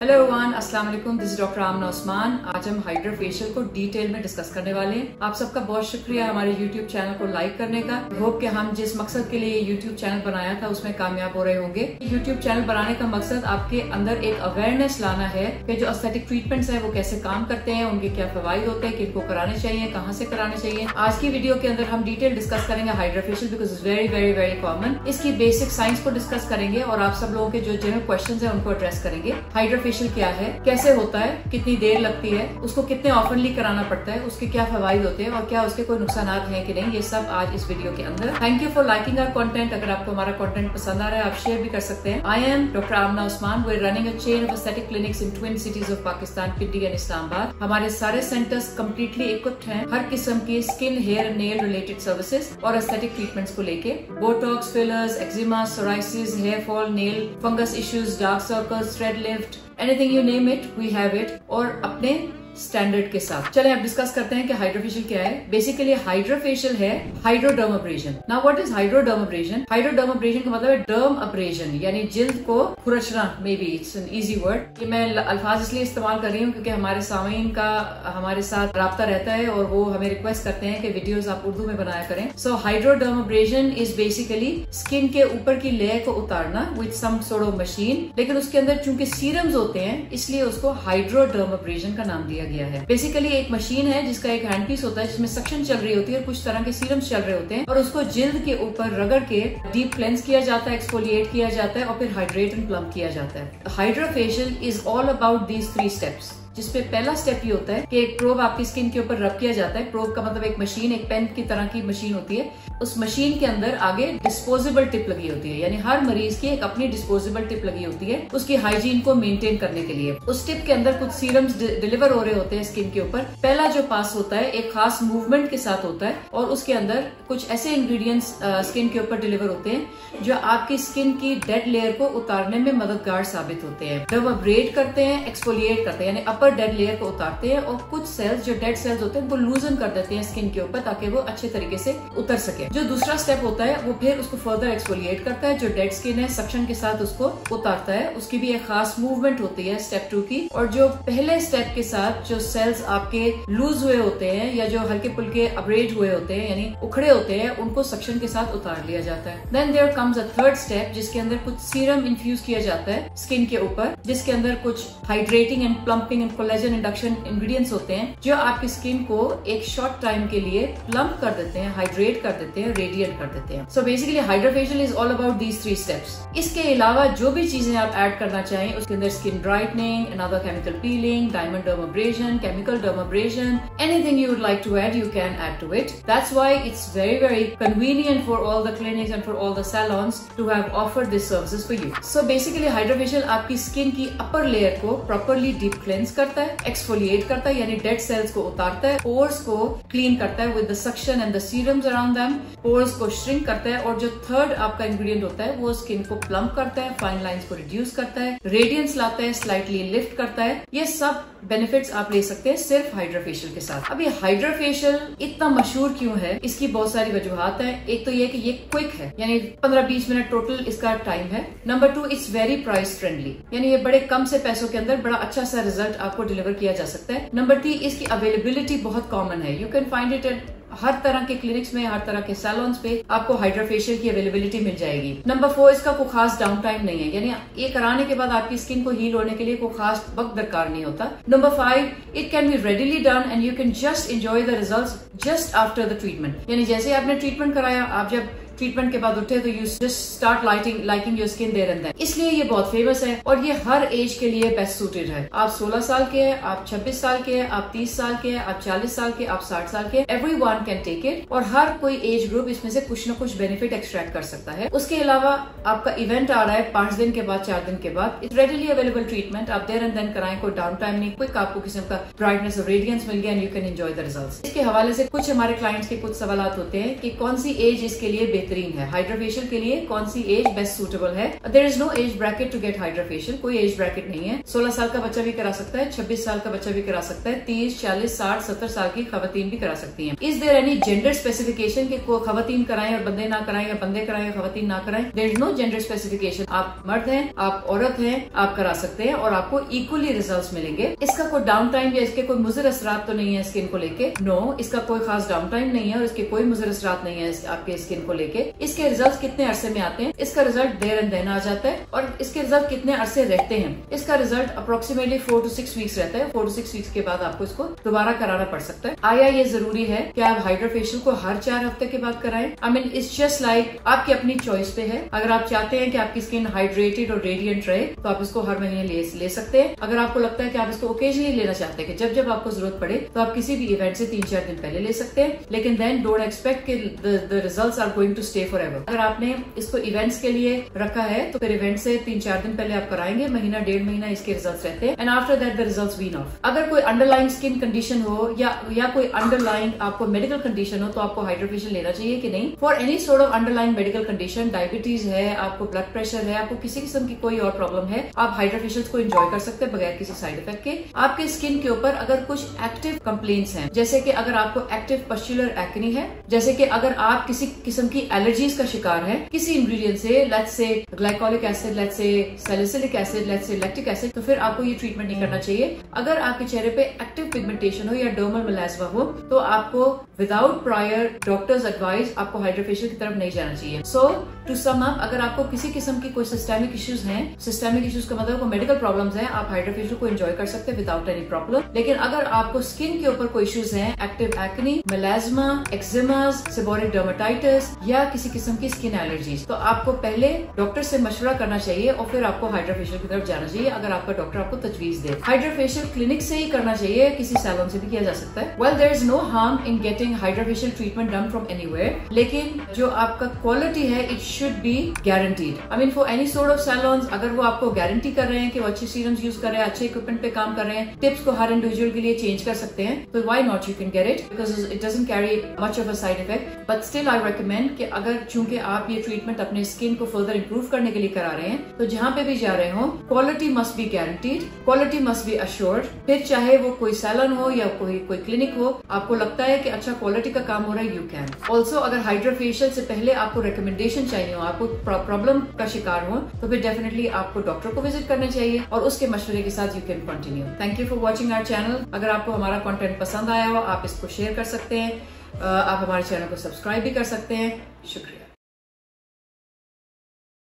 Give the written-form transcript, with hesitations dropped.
Hello everyone, अस्सलाम वालेकुम। This is doctor Amna Usman. आज हम हाइड्रा फेशियल को डिटेल में डिस्कस करने वाले हैं। आप सबका बहुत शुक्रिया हमारे यूट्यूब चैनल को लाइक करने का। होप कि हम जिस मकसद के लिए यूट्यूब चैनल बनाया था उसमें कामयाब हो रहे होंगे। यूट्यूब चैनल बनाने का मकसद आपके अंदर एक अवेयरनेस लाना है कि जो एस्थेटिक ट्रीटमेंट्स है वो कैसे काम करते हैं, उनके क्या फवाइद होते हैं, किनको कराने चाहिए, कहाँ से कराने चाहिए। आज की वीडियो के अंदर हम डिटेल डिस्कस करेंगे hydra facial because is very very very common. इसकी बेसिक साइंस को डिस्कस करेंगे और आप सब लोगों के जो जनरल क्वेश्चन है उनको एड्रेस करेंगे। हाइड्रा फेशियल क्या है, कैसे होता है, कितनी देर लगती है, उसको कितने ऑफनली कराना पड़ता है, उसके क्या फवाइद होते हैं और क्या उसके कोई नुकसान हैं कि नहीं, ये सब आज इस वीडियो के अंदर। Thank you for liking our content. अगर आपको हमारा कंटेंट पसंद आ रहा है आप शेयर भी कर सकते हैं। I am doctor Amna Usman. We are running a chain of aesthetic clinics in twin cities of Pakistan, Pindi and Islamabad. हमारे सारे सेंटर्स कम्प्लीटली इक्विप्ड हैं हर किस्म की skin, hair and nail related services और एस्थेटिक ट्रीटमेंट्स को लेके। Botox, fillers, eczema, psoriasis, hair fall, nail fungus issues, dark circles, thread lift, anything you name it we have it, और अपने standard के साथ। चले अब डिस्कस करते हैं कि हाइड्रा फेशियल क्या है। बेसिकली हाइड्रा फेशियल है hydroderm abrasion. Now what is hydroderm abrasion? Hydroderm abrasion का मतलब है डर्म अब्रेजन, यानी जिल्द को खुरचना। Maybe it's an easy word. ये मैं अल्फाज इसलिए इस्तेमाल कर रही हूँ क्योंकि हमारे सामीन का हमारे साथ राब्ता रहता है और वो हमें रिक्वेस्ट करते हैं कि वीडियोस आप उर्दू में बनाया करें। So hydrodermabrasion is basically skin के ऊपर की लेयर को उतारना with some sort of machine, लेकिन उसके अंदर चूंकि सीरम्स होते हैं इसलिए उसको हाइड्रोडर्म अब्रेजन का नाम दिया गया है। बेसिकली एक मशीन है जिसका एक हैंड पीस होता है जिसमें सक्शन चल रही होती है और कुछ तरह के सीरम्स चल रहे होते हैं और उसको जिल्द के ऊपर रगड़ के डीप क्लेंस किया जाता है, एक्सफोलिएट किया जाता है और फिर हाइड्रेट एंड प्लम्प किया जाता है। Hydra facial is all about these 3 steps, जिसपे पहला स्टेप ये होता है कि एक प्रोब आपकी स्किन के ऊपर रब किया जाता है। प्रोब का मतलब एक मशीन, एक पेन की तरह की मशीन होती है। उस मशीन के अंदर आगे डिस्पोजेबल टिप लगी होती है, यानी हर मरीज की एक अपनी डिस्पोजेबल टिप लगी होती है उसकी हाइजीन को मेंटेन करने के लिए। उस टिप के अंदर कुछ सीरम्स डिलीवर हो रहे होते हैं स्किन के ऊपर। पहला जो पास होता है एक खास मूवमेंट के साथ होता है और उसके अंदर कुछ ऐसे इंग्रेडिएंट्स स्किन के ऊपर डिलीवर होते हैं जो आपकी स्किन की डेड लेयर को उतारने में मददगार साबित होते हैं। जब अब्रेड करते हैं, एक्सफोलिएट करते हैं, यानी अपर डेड लेयर को उतारते हैं और कुछ सेल्स जो डेड सेल्स होते हैं वो लूजन कर देते हैं स्किन के ऊपर ताकि वो अच्छे तरीके से उतर सके। जो दूसरा स्टेप होता है वो फिर उसको फर्दर एक्सफोलिएट करता है, जो डेड स्किन है सक्शन के साथ उसको उतारता है। उसकी भी एक खास मूवमेंट होती है स्टेप 2 की। और जो पहले स्टेप के साथ जो सेल्स आपके लूज हुए होते हैं या जो हल्के पुल्के अब्रेड हुए होते हैं यानी उखड़े होते हैं उनको सक्शन के साथ उतार लिया जाता है। Then there comes a third step जिसके अंदर कुछ सीरम इन्फ्यूज किया जाता है स्किन के ऊपर, जिसके अंदर कुछ hydrating and plumping and collagen induction ingredients होते हैं जो आपकी स्किन को एक शॉर्ट टाइम के लिए प्लम्प कर देते हैं, हाइड्रेट कर देते हैं, रेडिएंट कर देते हैं। So basically hydra facial is all about these 3 steps. इसके अलावा जो भी चीजें आप ऐड करना चाहें उसके अंदर skin brightening, another chemical peeling, diamond डर्म abrasion, chemical डर्म abrasion, anything you would like to add you can add to it. That's why it's very convenient for all the clinics and for all the salons to have offered these services for you. So basically hydra facial आपकी skin की upper layer को properly deep cleanse करता है, exfoliate करता है यानी dead cells को उतारता है, पोर्स को क्लीन करता है with the suction and the serums around them, pores को श्रिंक करता है और जो थर्ड आपका इंग्रेडिएंट होता है वो स्किन को प्लम्प करता है, फाइन लाइंस को रिड्यूस करता है, रेडियंस लाता है, स्लाइटली लिफ्ट करता है। ये सब बेनिफिट्स आप ले सकते हैं सिर्फ हाइड्रा फेशियल के साथ। अब ये हाइड्रा फेशियल इतना मशहूर क्यों है, इसकी बहुत सारी वजूहात है। एक तो ये कि ये क्विक है, यानी 15-20 मिनट टोटल इसका टाइम है। Number 2, it's very price friendly, यानी ये बड़े कम से पैसों के अंदर बड़ा अच्छा सा रिजल्ट आपको डिलीवर किया जा सकता है। नंबर 3, इसकी अवेलेबिलिटी बहुत कॉमन है। You can find it at her तरह के क्लिनिक्स में, हर तरह के सैलून्स पे आपको हाइड्रा फेशियल की अवेलेबिलिटी मिल जाएगी। नंबर 4, इसका कोई खास डाउन टाइम नहीं है, यानी ये कराने के बाद आपकी स्किन को हील होने के लिए कोई खास वक्त दरकार नहीं होता। Number 5, it can be readily done and you can just enjoy the results just after the treatment, यानी जैसे आपने ट्रीटमेंट कराया, आप जब ट्रीटमेंट के बाद उठे तो you just start liking your skin there and then. इसलिए ये बहुत फेमस है और ये हर एज के लिए बेस्ट सूटेड है। आप 16 साल के हैं, आप 26 साल के हैं, आप 30 साल के हैं, आप 40 साल के, आप 60 साल के, एवरीवन कैन टेक इट और हर कोई एज ग्रुप इसमें से कुछ न कुछ बेनिफिट एक्सट्रैक्ट कर सकता है। उसके अलावा आपका इवेंट आ रहा है 5 दिन के बाद, 4 दिन के बाद, इट्स रेडिली अवेलेबल ट्रीटमेंट। आप देयर एंड देन कराएं, कोई डाउन टाइम नहीं, क्विक आपको किस्म का ब्राइटनेस और रेडियंस मिल गया and you can enjoy the results. इसके हवाले से कुछ हमारे क्लाइंट्स के कुछ सवाल होते हैं कि कौन सी एज इसके लिए बेहतरीन है। हाइड्रा फेशियल के लिए कौन सी एज बेस्ट सूटेबल है? There is no age bracket to get hydra facial, कोई एज ब्रैकेट नहीं है। 16 साल का बच्चा भी करा सकता है, 26 साल का बच्चा भी करा सकता है, 30, 40, 60, 70 साल की खवातीन भी करा सकती हैं। Is there any gender specification कि खवातीन कराएं और बंदे ना कराएं, या बंदे कराएं या खवातीन ना कराएं? There is no gender specification. आप मर्द हैं, आप औरत हैं, आप करा सकते हैं और आपको इक्वली रिजल्ट्स मिलेंगे। इसका कोई डाउन टाइम या इसके कोई मुज़र असरात तो नहीं है स्किन को लेके? नो, इसका कोई खास डाउन टाइम नहीं है और इसके कोई मुज़र असरात नहीं है आपके स्किन को लेके। इसके रिजल्ट कितने अरसे में आते हैं? इसका रिजल्ट देयर एंड देन आ जाता है। और इसके रिजल्ट कितने अरसे रहते हैं? इसका रिजल्ट अप्रोक्सीमेटली 4 to 6 वीक्स रहता है। 4 to 6 वीक्स के बाद आपको इसको दोबारा कराना पड़ सकता है। आया ये जरूरी है कि आप हाइड्रा फेशियल को हर 4 हफ्ते के बाद कराएं? I mean it's just like आपकी अपनी चॉइस पे है। अगर आप चाहते हैं कि आपकी स्किन हाइड्रेटेड और रेडिएंट रहे तो आप इसको हर महीने ले सकते हैं। अगर आपको लगता है कि आप इसको ओकेजनली लेना चाहते हैं कि जब जब आपको जरूरत पड़े तो आप किसी भी इवेंट से 3-4 दिन पहले ले सकते हैं, लेकिन देन डोंट एक्सपेक्ट कि the results are going to stay forever. अगर आपने इसको इवेंट्स के लिए रखा है तो फिर इवेंट से 3-4 दिन पहले आप कराएंगे, महीना 1.5 महीना इसके रिजल्ट्स रहते हैं, and after that the results wean off. अगर कोई अंडरलाइंग स्किन कंडीशन हो या कोई अंडरलाइंग आपको मेडिकल कंडीशन हो तो आपको हाइड्रा फेशियल लेना चाहिए कि नहीं? For any sort of underlying medical condition, diabetes है, आपको ब्लड प्रेशर है, आपको किसी किस्म की कोई और प्रॉब्लम है, आप हाइड्रा फेशियल को एंजॉय कर सकते हैं बगैर किसी साइड इफेक्ट के। आपके स्किन के ऊपर अगर कुछ एक्टिव कंप्लेंट्स हैं, जैसे कि अगर आपको एक्टिव पस्चुलर एक्ने है, जैसे कि अगर आप किसी किस्म की एलर्जीज का शिकार है किसी इंग्रेडिएंट से, let's say glycolic acid, let's say salicylic acid, let's say lactic acid, तो फिर आपको ये ट्रीटमेंट नहीं करना चाहिए। अगर आपके चेहरे पे एक्टिव पिगमेंटेशन हो या डर्मल मेलास्मा हो तो आपको विदाउट प्रायर डॉक्टर्स एडवाइस आपको हाइड्रा फेशियल की तरफ नहीं जाना चाहिए। सो टू सम अप, अगर आपको किसी किस्म की कोई सिस्टेमिक इश्यूज हैं, सिस्टेमिक इश्यूज का मतलब कोई मेडिकल प्रॉब्लम्स हैं, आप हाइड्रा फेशियल को एंजॉय कर सकते हैं विदाउट एनी प्रॉब्लम। लेकिन अगर आपको स्किन के ऊपर कोई इश्यूज हैं, active acne, melasma, eczemas, seborrhoeic dermatitis या किसी किस्म की स्किन एलर्जीज, तो आपको पहले डॉक्टर से मशवरा करना चाहिए और फिर आपको हाइड्रा फेशियल की तरफ जाना चाहिए अगर आपका डॉक्टर आपको तजवीज दे। हाइड्रा फेशियल क्लिनिक से ही करना चाहिए, किसी सैलून से भी किया जा सकता है। Well, there is no harm in getting hydra facial treatment done from anywhere, लेकिन जो आपका क्वालिटी है it should be guaranteed. I mean for any sort of salons, अगर वो आपको गारंटी कर रहे हैं कि वो अच्छे सीरम्स यूज कर रहे हैं, अच्छे इक्विपमेंट पे काम कर रहे हैं, टिप्स को हर इंडिविजुअल के लिए चेंज कर सकते हैं, तो why not, you can get it because it doesn't carry much of a side effect. But still I recommend कि अगर चूंकि आप ये ट्रीटमेंट अपने स्किन को फर्दर इंप्रूव करने के लिए करा रहे हैं तो जहां पे भी जा रहे हो quality must be guaranteed, quality must be assured. फिर चाहे वो कोई सैलून हो या कोई क्लिनिक हो, आपको लगता है कि अच्छा क्वालिटी का काम हो रहा है, यू कैन ऑल्सो। अगर हाइड्रा फेशियल से पहले आपको रिकमेंडेशन चाहिए हो, आपको प्रॉब्लम का शिकार हो, तो फिर डेफिनेटली आपको डॉक्टर को विजिट करना चाहिए और उसके मशवरे के साथ you can continue. Thank you for watching our channel. अगर आपको हमारा कंटेंट पसंद आया हो, आप इसको शेयर कर सकते हैं, आप हमारे चैनल को सब्सक्राइब भी कर सकते हैं। शुक्रिया।